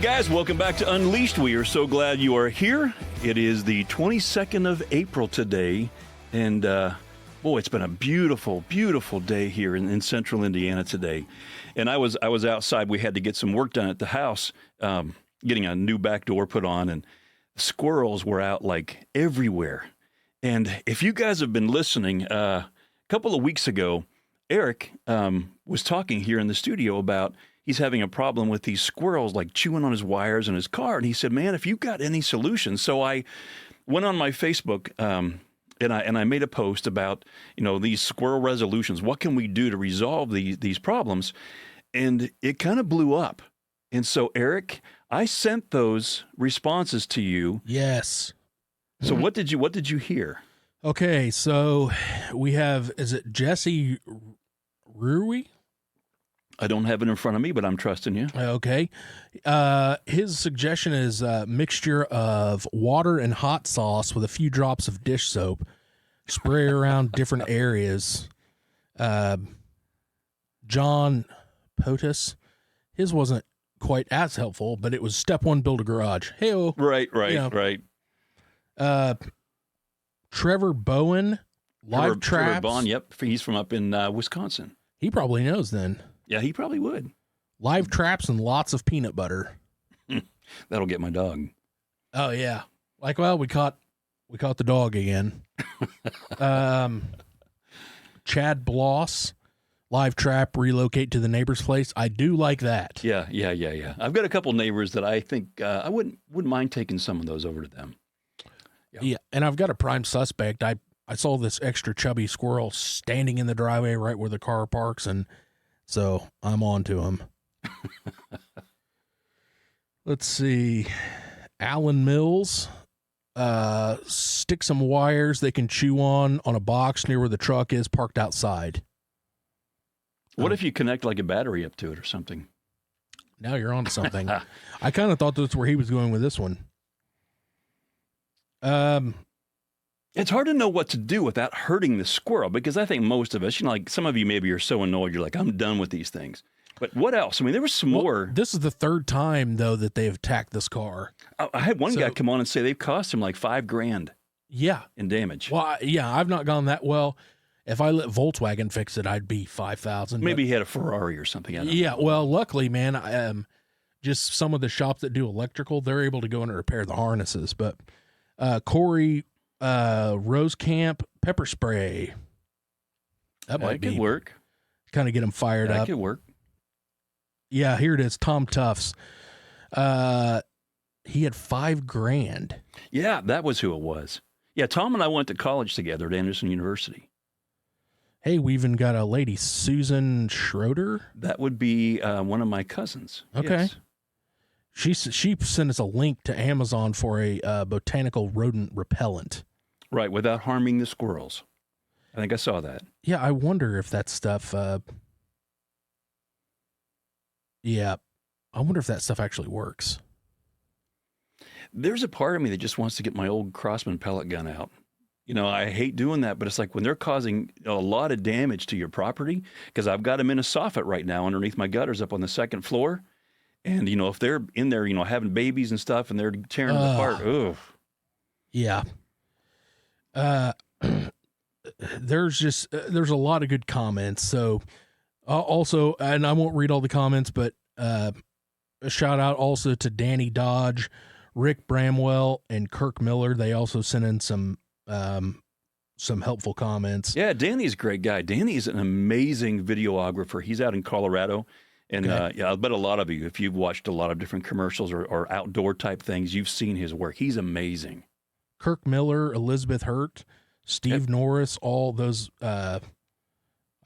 guys, welcome back to Unleashed. We are so glad you are here. It is the 22nd of April today, and boy, it's been a beautiful, beautiful day here in central Indiana today. And I was outside. We had to get some work done at the house, getting a new back door put on, and squirrels were out like everywhere. And if you guys have been listening, a couple of weeks ago, Eric was talking here in the studio about he's having a problem with these squirrels like chewing on his wires in his car. And he said, man, if you've got any solutions. So I went on my Facebook and I made a post about, these squirrel resolutions. What can we do to resolve these problems? And it kind of blew up. And so, Eric, I sent those responses to you. Yes. So what did you hear? Okay, so we have, is it Jesse Rui? I don't have it in front of me, but I'm trusting you. Okay. His suggestion is a mixture of water and hot sauce with a few drops of dish soap. Spray around different areas. John Potus, his wasn't quite as helpful, but it was step one, build a garage. Hey-o. Right. Trevor Bowen, live traps. Trevor Bowen, yep. He's from up in Wisconsin. He probably knows then. Yeah, he probably would. Live traps and lots of peanut butter. That'll get my dog. Oh yeah. We caught the dog again. Chad Bloss, live trap, relocate to the neighbor's place. I do like that. Yeah. I've got a couple neighbors that I think I wouldn't mind taking some of those over to them. Yeah, and I've got a prime suspect. I saw this extra chubby squirrel standing in the driveway right where the car parks, and so I'm on to him. Let's see. Alan Mills, stick some wires they can chew on a box near where the truck is parked outside. What if you connect like a battery up to it or something? Now you're on to something. I kind of thought that's where he was going with this one. It's hard to know what to do without hurting the squirrel, because I think most of us, like some of you maybe are so annoyed, you're like, I'm done with these things. But what else? I mean, there was some more. This is the third time, though, that they've attacked this car. I had one guy come on and say they've cost him like $5,000. Yeah. In damage. Well, yeah, I've not gone that well. If I let Volkswagen fix it, I'd be $5,000. Maybe he had a Ferrari or something. Yeah, well, luckily, man, just some of the shops that do electrical, they're able to go in and repair the harnesses. But Corey Rosecamp pepper spray. That might could work. Kind of get them fired up. That could work. Yeah, here it is. Tom Tufts. He had $5,000. Yeah, that was who it was. Yeah, Tom and I went to college together at Anderson University. Hey, we even got a lady, Susan Schroeder. That would be one of my cousins. Okay. Yes. She sent us a link to Amazon for a botanical rodent repellent. Right, without harming the squirrels. I think I saw that. Yeah, I wonder if that stuff... I wonder if that stuff actually works. There's a part of me that just wants to get my old Crosman pellet gun out. I hate doing that, but it's like when they're causing a lot of damage to your property, because I've got them in a soffit right now underneath my gutters up on the second floor. And, if they're in there, having babies and stuff and they're tearing them apart, ugh. Yeah. There's a lot of good comments. So also, and I won't read all the comments, but a shout out also to Danny Dodge, Rick Bramwell, and Kirk Miller. They also sent in some helpful comments. Yeah, Danny's a great guy. Danny is an amazing videographer. He's out in Colorado. And I bet a lot of you, if you've watched a lot of different commercials or outdoor type things, you've seen his work. He's amazing. Kirk Miller, Elizabeth Hurt, Steve Norris, all those. I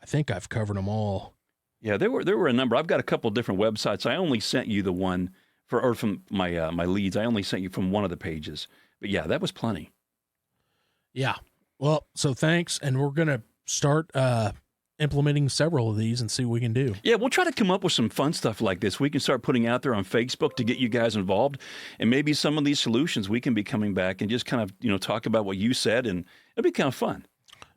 think I've covered them all. Yeah, there were a number. I've got a couple of different websites. I only sent you the one from my my leads. I only sent you from one of the pages. But yeah, that was plenty. Yeah. Well, so thanks, and we're gonna start implementing several of these and see what we can do. Yeah, we'll try to come up with some fun stuff like this. We can start putting out there on Facebook to get you guys involved, and maybe some of these solutions we can be coming back and just kind of talk about what you said, and it'll be kind of fun.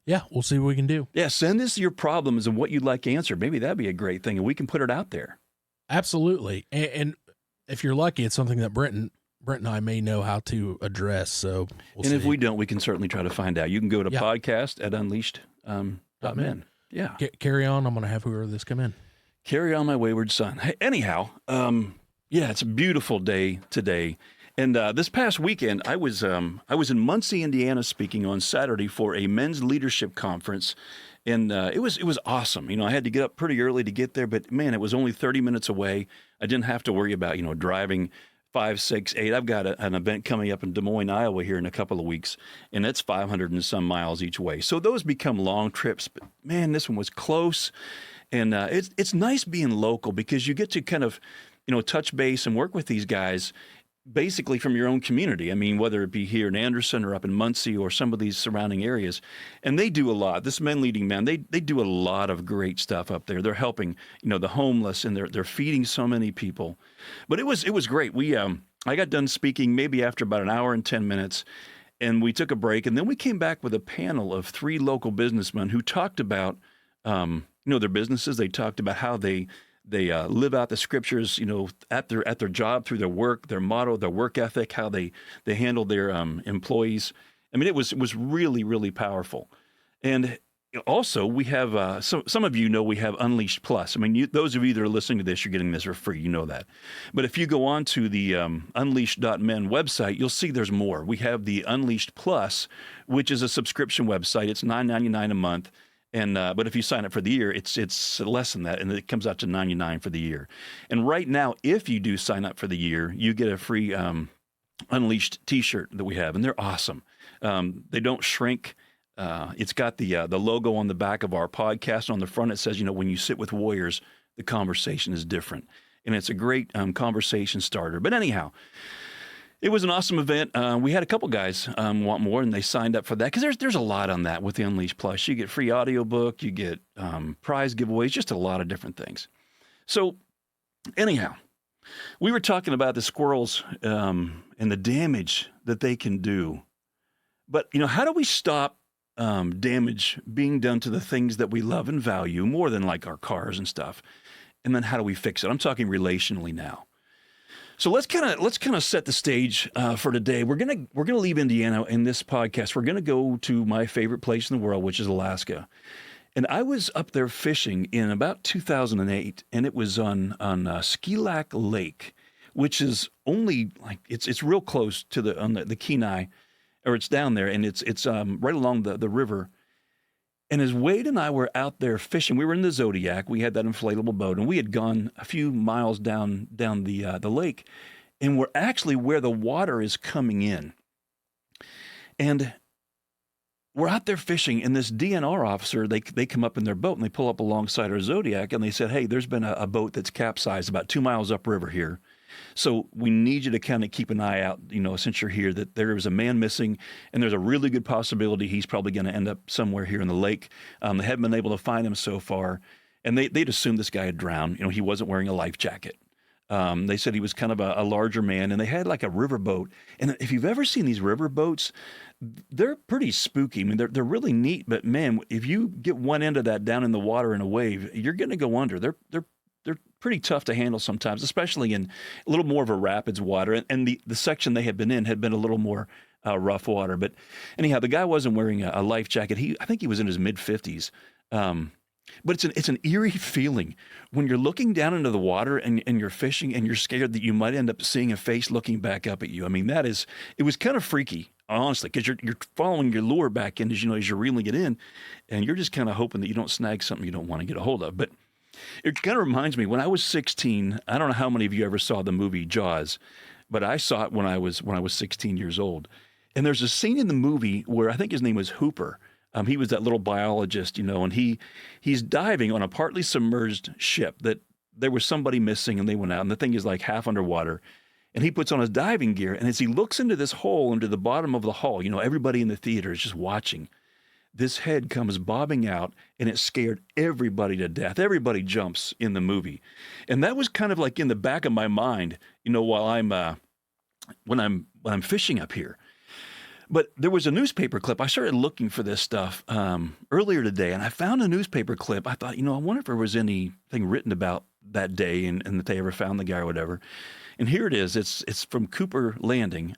Yeah, we'll see what we can do. Yeah, send us your problems and what you'd like answered. Maybe that'd be a great thing, and we can put it out there. Absolutely. And if you're lucky, it's something that Brent and I may know how to address. So we'll and see. if we don't, we can certainly try to find out. You can go to Yeah. podcast at unleashed .men. Yeah. Carry on. I'm going to have whoever this come in. Carry on, my wayward son. Hey, anyhow, yeah, it's a beautiful day today. And this past weekend, I was in Muncie, Indiana, speaking on Saturday for a men's leadership conference, and it was awesome. I had to get up pretty early to get there, but man, it was only 30 minutes away. I didn't have to worry about driving 5, 6, 8. I've got an event coming up in Des Moines, Iowa, here in a couple of weeks, and it's 500 and some miles each way. So those become long trips. But man, this one was close, and it's nice being local because you get to kind of touch base and work with these guys basically from your own community. I mean, whether it be here in Anderson or up in Muncie or some of these surrounding areas. And they do a lot. This Men Leading Men, they do a lot of great stuff up there. They're helping, the homeless, and they're feeding so many people. But it was great. I got done speaking maybe after about an hour and 10 minutes, and we took a break. And then we came back with a panel of 3 local businessmen who talked about, their businesses. They talked about how they live out the scriptures, at their job, through their work, their motto, their work ethic, how they handle their employees. I mean, it was really, really powerful. And also, we have some of we have Unleashed Plus. I mean, those of you that are listening to this, you're getting this for free. You know that. But if you go on to the unleashed.men website, you'll see there's more. We have the Unleashed Plus, which is a subscription website. It's $9.99 a month. And but if you sign up for the year, it's less than that, and it comes out to $99 for the year. And right now, if you do sign up for the year, you get a free Unleashed T-shirt that we have, and they're awesome. They don't shrink. It's got the logo on the back of our podcast. On the front, it says, when you sit with warriors, the conversation is different, and it's a great conversation starter. But anyhow, it was an awesome event. We had a couple guys want more, and they signed up for that because there's a lot on that with the Unleashed Plus. You get free audiobook, you get prize giveaways, just a lot of different things. So anyhow, we were talking about the squirrels and the damage that they can do. But, how do we stop damage being done to the things that we love and value more than like our cars and stuff? And then how do we fix it? I'm talking relationally now. So let's kind of set the stage for today. We're gonna leave Indiana in this podcast. We're gonna go to my favorite place in the world, which is Alaska. And I was up there fishing in about 2008, and it was on Skilak Lake, which is only like it's real close to the Kenai, or it's down there, and it's right along the river. And as Wade and I were out there fishing, we were in the Zodiac. We had that inflatable boat, and we had gone a few miles down the lake, and we're actually where the water is coming in. And we're out there fishing, and this DNR officer, they come up in their boat, and they pull up alongside our Zodiac, and they said, "Hey, there's been a boat that's capsized about 2 miles upriver here. So we need you to kind of keep an eye out, since you're here, that there is a man missing, and there's a really good possibility he's probably going to end up somewhere here in the lake. They haven't been able to find him so far." And they'd assumed this guy had drowned. He wasn't wearing a life jacket. They said he was kind of a larger man, and they had like a river boat. And if you've ever seen these river boats, they're pretty spooky. I mean, they're really neat, but man, if you get one end of that down in the water in a wave, you're going to go under. They're pretty tough to handle sometimes, especially in a little more of a rapids water. And the section they had been in had been a little more rough water. But anyhow, the guy wasn't wearing a life jacket. I think he was in his mid-50s. But it's an eerie feeling when you're looking down into the water and you're fishing and you're scared that you might end up seeing a face looking back up at you. I mean, it was kind of freaky, honestly, because you're following your lure back in as you're reeling it in, and you're just kind of hoping that you don't snag something you don't want to get a hold of. But it kind of reminds me, when I was 16, I don't know how many of you ever saw the movie Jaws, but I saw it when I was 16 years old. And there's a scene in the movie where I think his name was Hooper. He was that little biologist, and he's diving on a partly submerged ship that there was somebody missing, and they went out, and the thing is like half underwater. And he puts on his diving gear, and as he looks into this hole, into the bottom of the hull, everybody in the theater is just watching. This head comes bobbing out, and it scared everybody to death. Everybody jumps in the movie. And that was kind of like in the back of my mind, while when I'm fishing up here. But there was a newspaper clip. I started looking for this stuff earlier today, and I found a newspaper clip. I thought, I wonder if there was anything written about that day and that they ever found the guy or whatever. And here it is. It's from Cooper Landing,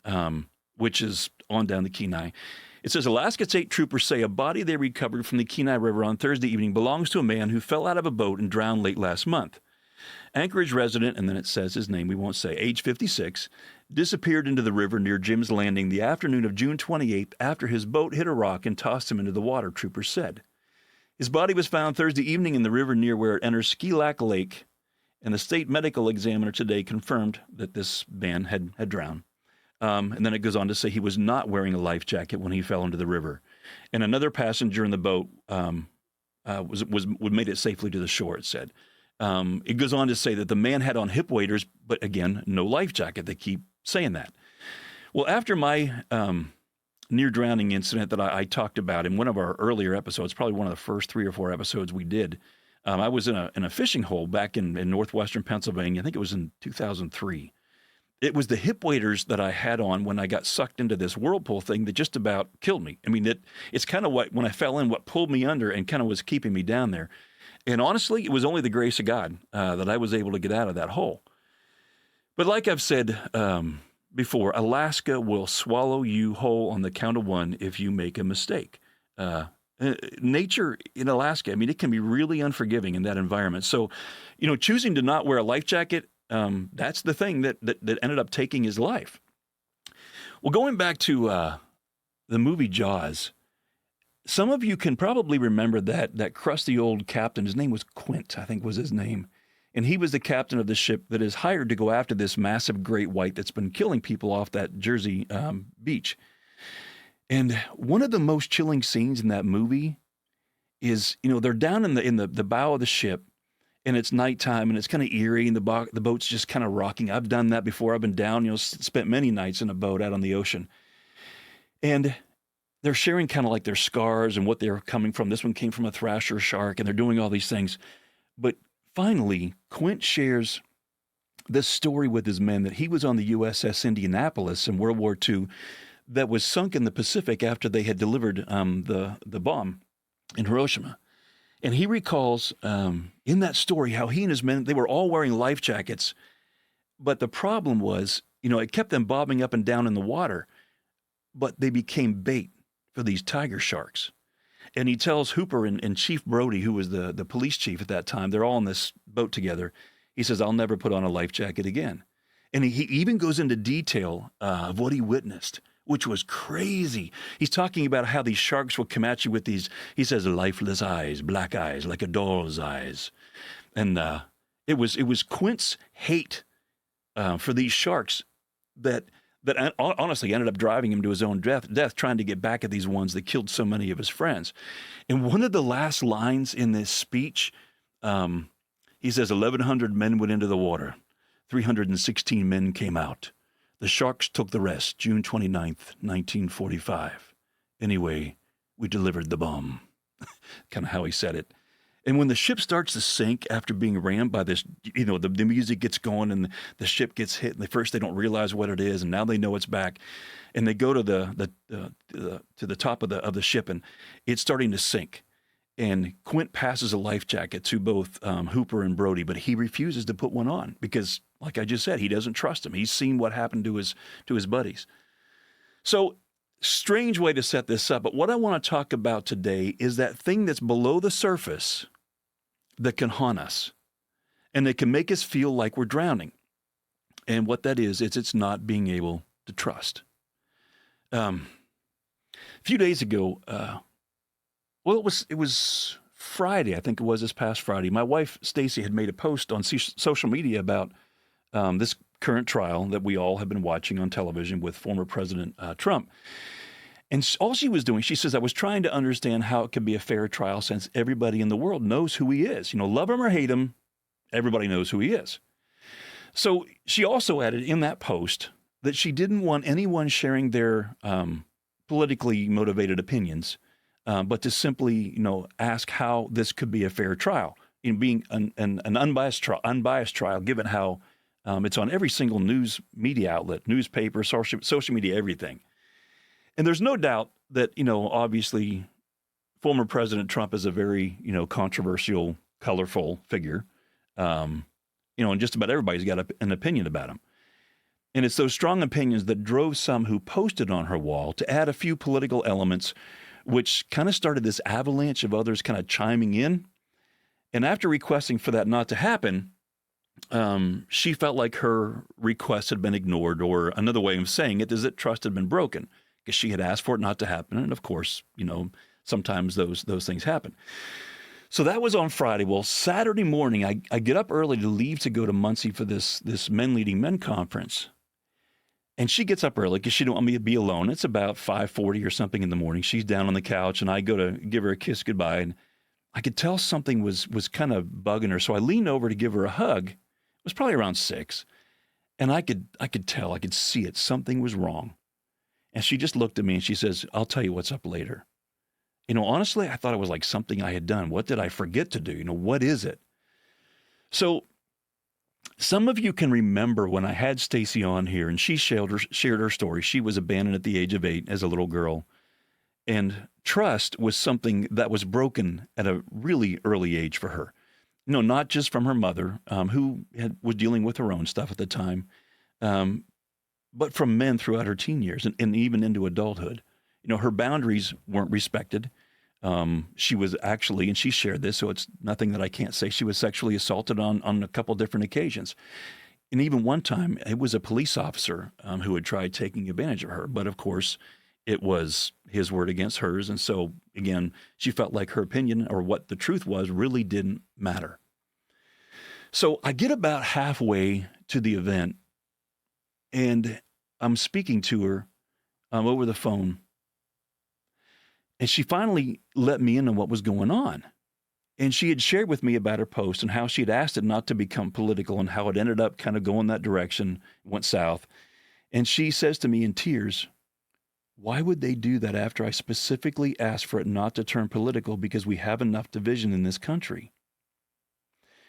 which is on down the Kenai. It says Alaska State troopers say a body they recovered from the Kenai River on Thursday evening belongs to a man who fell out of a boat and drowned late last month. Anchorage resident, and then it says his name, we won't say, age 56, disappeared into the river near Jim's Landing the afternoon of June 28th after his boat hit a rock and tossed him into the water, troopers said. His body was found Thursday evening in the river near where it enters Ski Lac Lake, and the state medical examiner today confirmed that this man had drowned. And then it goes on to say he was not wearing a life jacket when he fell into the river. And another passenger in the boat made it safely to the shore, it said. It goes on to say that the man had on hip waders, but again, no life jacket. They keep saying that. Well, after my near drowning incident that I talked about in one of our earlier episodes, probably one of the first 3 or 4 episodes we did, I was in a fishing hole back in northwestern Pennsylvania. I think it was in 2003. It was the hip waders that I had on when I got sucked into this whirlpool thing that just about killed me. I mean, it's kind of what, when I fell in, what pulled me under and kind of was keeping me down there. And honestly, it was only the grace of God that I was able to get out of that hole. But like I've said before, Alaska will swallow you whole on the count of one if you make a mistake. Nature in Alaska, I mean, it can be really unforgiving in that environment. So, choosing to not wear a life jacket, that's the thing that ended up taking his life. Well, going back to the movie Jaws, some of you can probably remember that crusty old captain. His name was Quint, I think was his name. And he was the captain of the ship that is hired to go after this massive great white that's been killing people off that Jersey beach. And one of the most chilling scenes in that movie is, they're down in the bow of the ship, and it's nighttime, and it's kind of eerie, and the boat's just kind of rocking. I've done that before. I've been down, spent many nights in a boat out on the ocean. And they're sharing kind of like their scars and what they're coming from. This one came from a thrasher shark, and they're doing all these things. But finally, Quint shares this story with his men that he was on the USS Indianapolis in World War II that was sunk in the Pacific after they had delivered the bomb in Hiroshima. And he recalls in that story how he and his men, they were all wearing life jackets, but the problem was, it kept them bobbing up and down in the water, but they became bait for these tiger sharks. And he tells Hooper and Chief Brody, who was the police chief at that time, they're all in this boat together. He says, I'll never put on a life jacket again. And he even goes into detail of what he witnessed, which was crazy. He's talking about how these sharks will come at you with these, he says, lifeless eyes, black eyes, like a doll's eyes. And it was Quint's hate for these sharks that honestly ended up driving him to his own death, trying to get back at these ones that killed so many of his friends. And one of the last lines in this speech, he says, 1,100 men went into the water. 316 men came out. The sharks took the rest, June 29th, 1945. Anyway, we delivered the bomb. Kind of how he said it. And when the ship starts to sink after being rammed by this, the music gets going and the ship gets hit, and first they don't realize what it is, and now they know it's back, and they go to the top of the ship, and it's starting to sink. And Quint passes a life jacket to both Hooper and Brody, but he refuses to put one on because, like I just said, he doesn't trust him. He's seen what happened to his buddies. So, strange way to set this up, but what I want to talk about today is that thing that's below the surface that can haunt us and that can make us feel like we're drowning. And what that is it's not being able to trust. A few days ago, it was Friday, I think it was this past Friday. My wife, Stacy, had made a post on social media about this current trial that we all have been watching on television with former President Trump. And all she was doing, she says, I was trying to understand how it could be a fair trial since everybody in the world knows who he is. Love him or hate him, everybody knows who he is. So she also added in that post that she didn't want anyone sharing their politically motivated opinions, but to simply, ask how this could be a fair trial, being an unbiased trial, given how it's on every single news media outlet, newspaper, social media, everything. And there's no doubt that, obviously, former President Trump is a very, controversial, colorful figure. and just about everybody's got an opinion about him. And it's those strong opinions that drove some who posted on her wall to add a few political elements, which kind of started this avalanche of others kind of chiming in. And after requesting for that not to happen, she felt like her request had been ignored, or another way of saying it is that trust had been broken because she had asked for it not to happen. And of course, sometimes those things happen. So that was on Friday. Well, Saturday morning, I get up early to leave to go to Muncie for this Men Leading Men conference. And she gets up early because she didn't want me to be alone. It's about 5:40 or something in the morning. She's down on the couch, and I go to give her a kiss goodbye. And I could tell something was kind of bugging her. So I leaned over to give her a hug. It was probably around 6. And I could tell, I could see it. Something was wrong. And she just looked at me and she says, "I'll tell you what's up later." Honestly, I thought it was like something I had done. What did I forget to do? What is it? So some of you can remember when I had Stacy on here and she shared her story. She was abandoned at the age of 8 as a little girl. And trust was something that was broken at a really early age for her. Not just from her mother, who was dealing with her own stuff at the time, but from men throughout her teen years and even into adulthood. Her boundaries weren't respected. She was actually, and she shared this, so it's nothing that I can't say, she was sexually assaulted on a couple different occasions. And even one time, it was a police officer who had tried taking advantage of her. But of course, it was his word against hers. And so, again, she felt like her opinion or what the truth was really didn't matter. So I get about halfway to the event, and I'm speaking to her over the phone. And she finally let me in on what was going on. And she had shared with me about her post and how she had asked it not to become political and how it ended up kind of going that direction, went south. And she says to me in tears, "Why would they do that after I specifically asked for it not to turn political because we have enough division in this country?"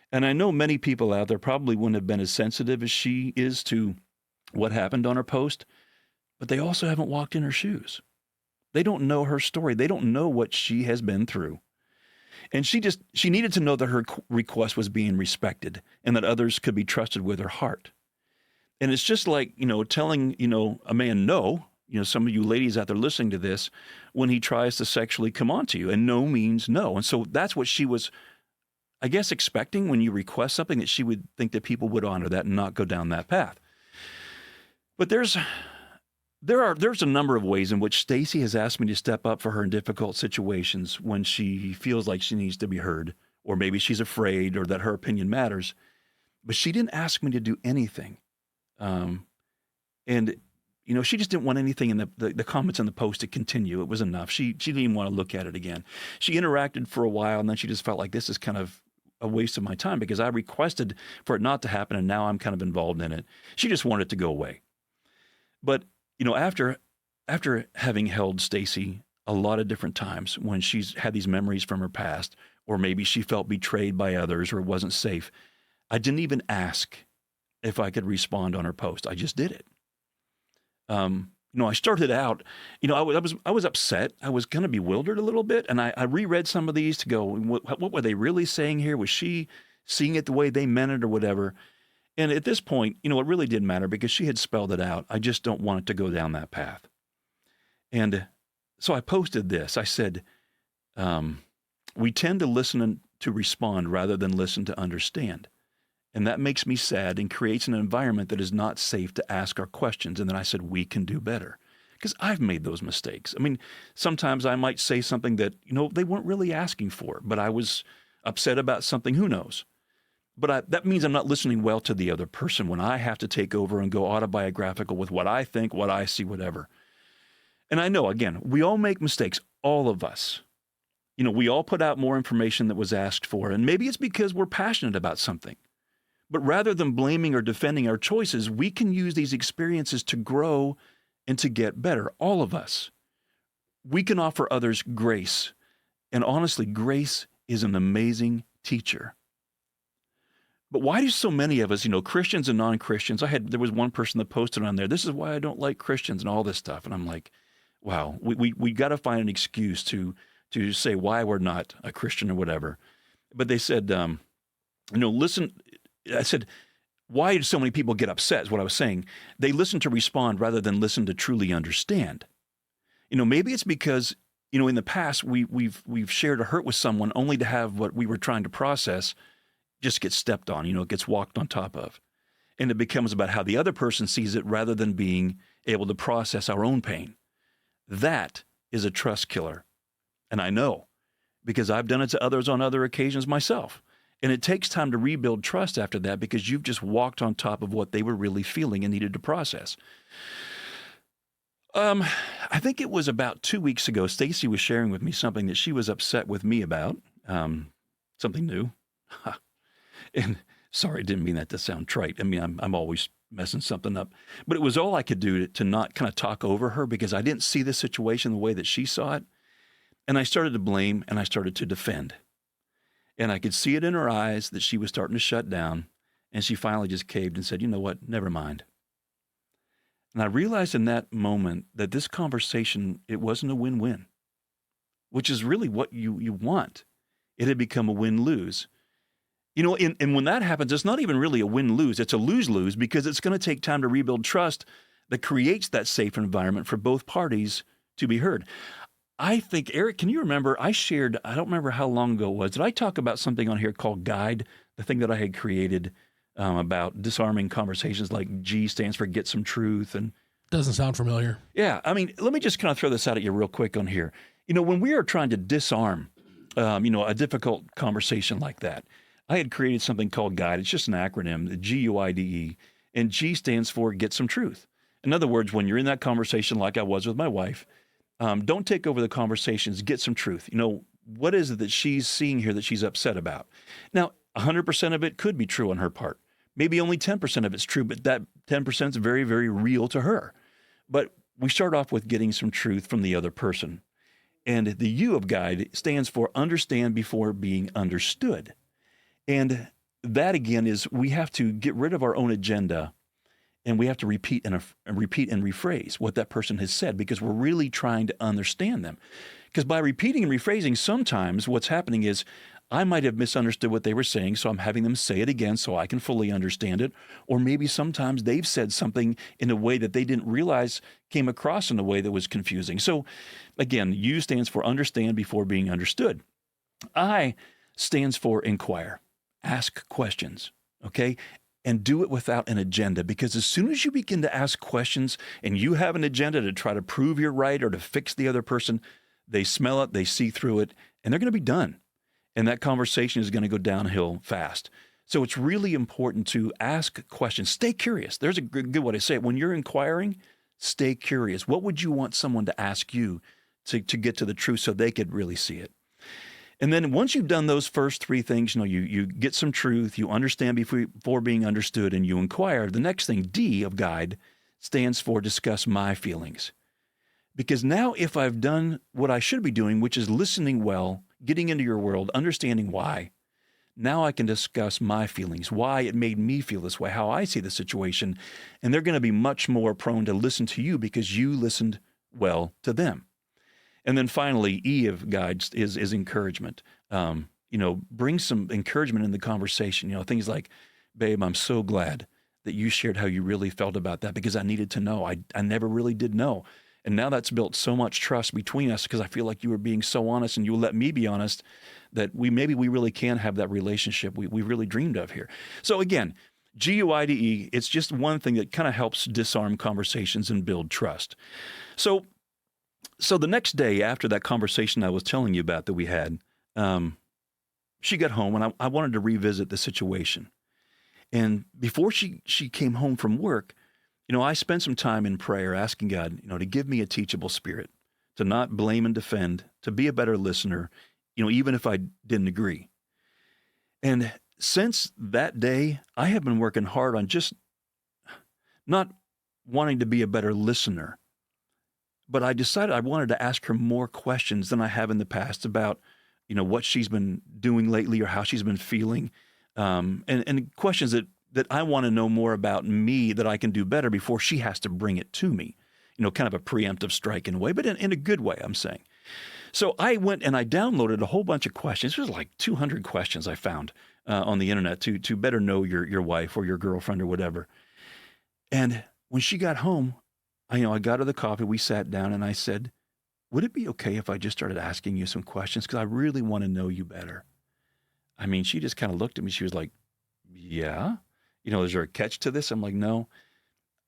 And I know many people out there probably wouldn't have been as sensitive as she is to what happened on her post, but they also haven't walked in her shoes. They don't know her story. They don't know what she has been through. And she needed to know that her request was being respected and that others could be trusted with her heart. And it's just like, telling, a man no, some of you ladies out there listening to this, when he tries to sexually come on to you, and no means no. And so that's what she was, I guess, expecting when you request something, that she would think that people would honor that and not go down that path. But there's a number of ways in which Stacy has asked me to step up for her in difficult situations when she feels like she needs to be heard, or maybe she's afraid, or that her opinion matters. But she didn't ask me to do anything. And she just didn't want anything in the comments in the post to continue. It was enough. She didn't even want to look at it again. She interacted for a while, and then she just felt like this is kind of a waste of my time because I requested for it not to happen, and now I'm kind of involved in it. She just wanted it to go away. But after having held Stacy a lot of different times when she's had these memories from her past, or maybe she felt betrayed by others or wasn't safe, I didn't even ask if I could respond on her post. I just did it. I started out, I was upset. I was kind of bewildered a little bit, and I reread some of these to go, what were they really saying here? Was she seeing it the way they meant it or whatever? And at this point, it really didn't matter because she had spelled it out. I just don't want it to go down that path. And so I posted this. I said, we tend to listen to respond rather than listen to understand. And that makes me sad and creates an environment that is not safe to ask our questions. And then I said, we can do better. Because I've made those mistakes. I mean, sometimes I might say something that, they weren't really asking for, but I was upset about something, who knows? But that means I'm not listening well to the other person when I have to take over and go autobiographical with what I think, what I see, whatever. And I know, again, we all make mistakes, all of us. We all put out more information that was asked for, and maybe it's because we're passionate about something. But rather than blaming or defending our choices, we can use these experiences to grow and to get better, all of us. We can offer others grace. And honestly, grace is an amazing teacher. But why do so many of us, Christians and non-Christians, there was one person that posted on there, this is why I don't like Christians and all this stuff. And I'm like, wow, we got to find an excuse to say why we're not a Christian or whatever. But they said, listen, I said, why do so many people get upset is what I was saying. They listen to respond rather than listen to truly understand. Maybe it's because, in the past we've shared a hurt with someone only to have what we were trying to process just get stepped on, it gets walked on top of. And it becomes about how the other person sees it rather than being able to process our own pain. That is a trust killer. And I know because I've done it to others on other occasions myself. And it takes time to rebuild trust after that because you've just walked on top of what they were really feeling and needed to process. I think it was about 2 weeks ago, Stacy was sharing with me something that she was upset with me about, something new. And sorry, I didn't mean that to sound trite. I mean, I'm always messing something up. But it was all I could do to not kind of talk over her because I didn't see the situation the way that she saw it. And I started to blame and I started to defend. And I could see it in her eyes that she was starting to shut down. And she finally just caved and said, you know what, never mind. And I realized in that moment that this conversation, it wasn't a win-win, which is really what you want. It had become a win-lose. And when that happens, it's not even really a win-lose. It's a lose-lose because it's going to take time to rebuild trust that creates that safe environment for both parties to be heard. I think, Eric, can you remember, I don't remember how long ago it was, did I talk about something on here called Guide, the thing that I had created about disarming conversations, like G stands for Get Some Truth? And doesn't sound familiar. Yeah, I mean, let me just kind of throw this out at you real quick on here. When we are trying to disarm, a difficult conversation like that, I had created something called Guide. It's just an acronym, GUIDE, and G stands for Get Some Truth. In other words, when you're in that conversation like I was with my wife, don't take over the conversations, get some truth. What is it that she's seeing here that she's upset about? Now, 100% of it could be true on her part. Maybe only 10% of it's true, but that 10% is very, very real to her. But we start off with getting some truth from the other person. And the U of Guide stands for understand before being understood. And that, again, is we have to get rid of our own agenda and we have to repeat and rephrase what that person has said because we're really trying to understand them. Because by repeating and rephrasing, sometimes what's happening is I might have misunderstood what they were saying, so I'm having them say it again so I can fully understand it. Or maybe sometimes they've said something in a way that they didn't realize came across in a way that was confusing. So again, U stands for understand before being understood. I stands for inquire, ask questions, okay? And do it without an agenda, because as soon as you begin to ask questions and you have an agenda to try to prove you're right or to fix the other person, they smell it, they see through it, and they're going to be done. And that conversation is going to go downhill fast. So it's really important to ask questions. Stay curious. There's a good way to say it. When you're inquiring, stay curious. What would you want someone to ask you to get to the truth so they could really see it? And then once you've done those first three things, you get some truth, you understand before being understood, and you inquire. The next thing, D of Guide, stands for discuss my feelings. Because now if I've done what I should be doing, which is listening well, getting into your world, understanding why, now I can discuss my feelings, why it made me feel this way, how I see the situation. And they're going to be much more prone to listen to you because you listened well to them. And then finally, E of Guide is encouragement. Bring some encouragement in the conversation. Things like, babe, I'm so glad that you shared how you really felt about that because I needed to know. I never really did know. And now that's built so much trust between us because I feel like you were being so honest and you let me be honest that we really can have that relationship we really dreamed of here. So again, GUIDE, it's just one thing that kind of helps disarm conversations and build trust. So the next day after that conversation I was telling you about that we had, she got home and I wanted to revisit the situation. And before she came home from work, I spent some time in prayer asking God, to give me a teachable spirit, to not blame and defend, to be a better listener, even if I didn't agree. And since that day, I have been working hard on just not wanting to be a better listener, but I decided I wanted to ask her more questions than I have in the past about, what she's been doing lately or how she's been feeling, and questions that I want to know more about me that I can do better before she has to bring it to me, kind of a preemptive strike in a way, but in a good way, I'm saying. So I went and I downloaded a whole bunch of questions. It was like 200 questions I found on the internet to better know your wife or your girlfriend or whatever. And when she got home, I got her the coffee. We sat down, and I said, "Would it be okay if I just started asking you some questions? Because I really want to know you better." I mean, she just kind of looked at me. She was like, "Yeah, is there a catch to this?" I'm like, "No,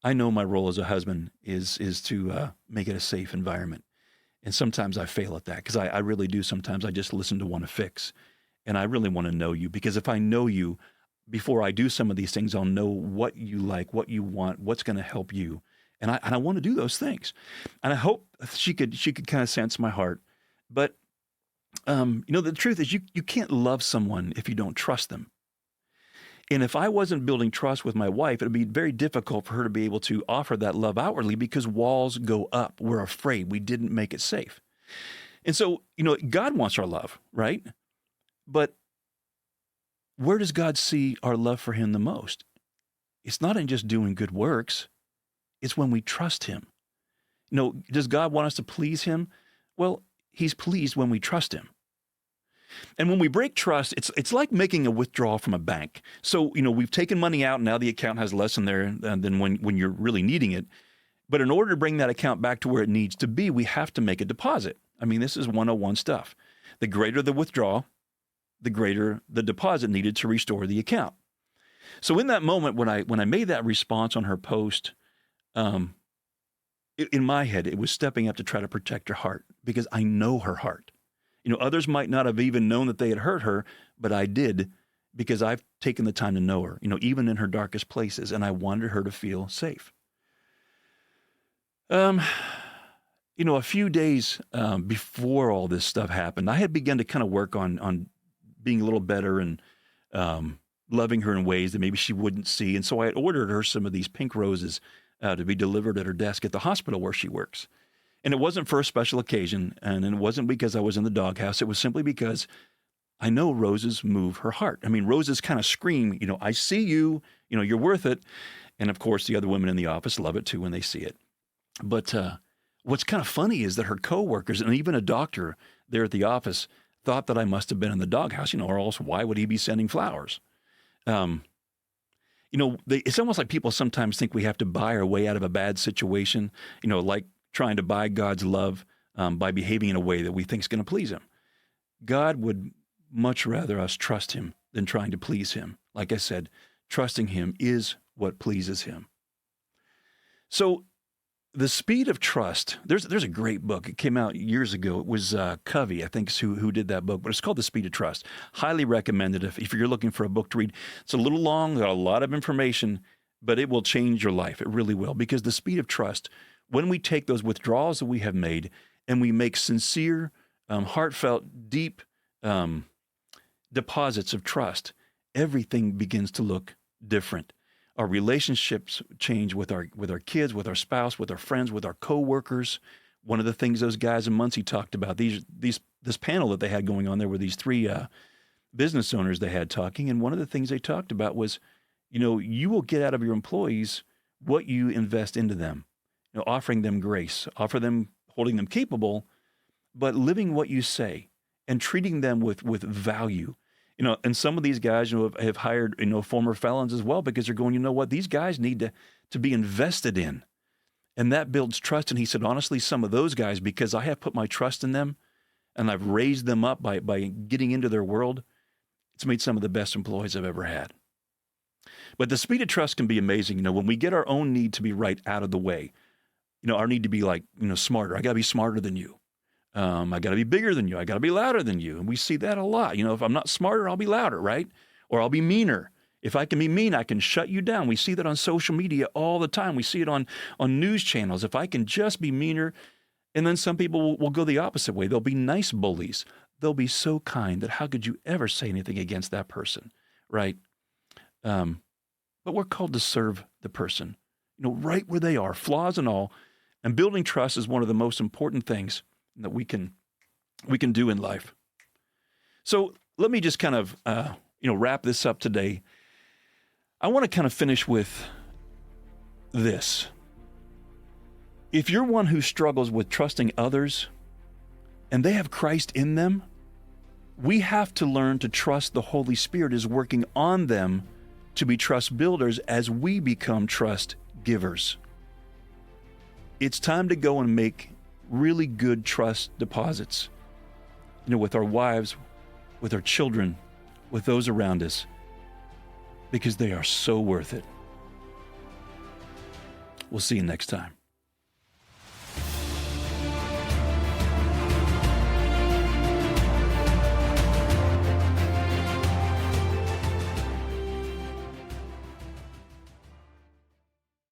I know my role as a husband is to make it a safe environment, and sometimes I fail at that because I really do. Sometimes I just listen to want to fix, and I really want to know you because if I know you before I do some of these things, I'll know what you like, what you want, what's going to help you." And I want to do those things. And I hope she could kind of sense my heart. But, the truth is you can't love someone if you don't trust them. And if I wasn't building trust with my wife, it would be very difficult for her to be able to offer that love outwardly because walls go up. We're afraid we didn't make it safe. And so, God wants our love, right? But where does God see our love for him the most? It's not in just doing good works. It's when we trust him. Does God want us to please him? Well, he's pleased when we trust him. And when we break trust, it's like making a withdrawal from a bank. So, we've taken money out, and now the account has less in there than when you're really needing it. But in order to bring that account back to where it needs to be, we have to make a deposit. I mean, this is 101 stuff. The greater the withdrawal, the greater the deposit needed to restore the account. So in that moment, when I made that response on her post, in my head, it was stepping up to try to protect her heart because I know her heart. Others might not have even known that they had hurt her, but I did because I've taken the time to know her, even in her darkest places, and I wanted her to feel safe. A few days before all this stuff happened, I had begun to kind of work on being a little better and loving her in ways that maybe she wouldn't see. And so I had ordered her some of these pink roses to be delivered at her desk at the hospital where she works. And it wasn't for a special occasion, and it wasn't because I was in the doghouse. It was simply because I know roses move her heart. I mean, roses kind of scream, I see you, you're worth it. And of course, the other women in the office love it too when they see it. But what's kind of funny is that her coworkers and even a doctor there at the office thought that I must have been in the doghouse, or else why would he be sending flowers? It's almost like people sometimes think we have to buy our way out of a bad situation, like trying to buy God's love by behaving in a way that we think is going to please him. God would much rather us trust him than trying to please him. Like I said, trusting him is what pleases him. So the speed of trust, there's a great book. It came out years ago. It was Covey, I think, is who did that book, but it's called The Speed of Trust. Highly recommended if you're looking for a book to read. It's a little long, got a lot of information, but it will change your life. It really will, because the speed of trust, when we take those withdrawals that we have made and we make sincere, heartfelt, deep deposits of trust, everything begins to look different. Our relationships change with our kids, with our spouse, with our friends, with our coworkers. One of the things those guys in Muncie talked about, this panel that they had going on there were these three business owners they had talking, and one of the things they talked about was, you will get out of your employees what you invest into them, offering them grace, holding them capable, but living what you say and treating them with value. And some of these guys, have hired, former felons as well, because they're going, what, these guys need to be invested in. And that builds trust. And he said, honestly, some of those guys, because I have put my trust in them and I've raised them up by getting into their world, it's made some of the best employees I've ever had. But the speed of trust can be amazing. When we get our own need to be right out of the way, our need to be like, smarter. I got to be smarter than you. I got to be bigger than you. I got to be louder than you. And we see that a lot. If I'm not smarter, I'll be louder, right? Or I'll be meaner. If I can be mean, I can shut you down. We see that on social media all the time. We see it on news channels. If I can just be meaner, and then some people will go the opposite way. They'll be nice bullies. They'll be so kind that how could you ever say anything against that person, right? But we're called to serve the person, right where they are, flaws and all. And building trust is one of the most important things that we can do in life. So let me just kind of, wrap this up today. I want to kind of finish with this. If you're one who struggles with trusting others and they have Christ in them, we have to learn to trust the Holy Spirit is working on them to be trust builders as we become trust givers. It's time to go and make really good trust deposits, with our wives, with our children, with those around us, because they are so worth it. We'll see you next time.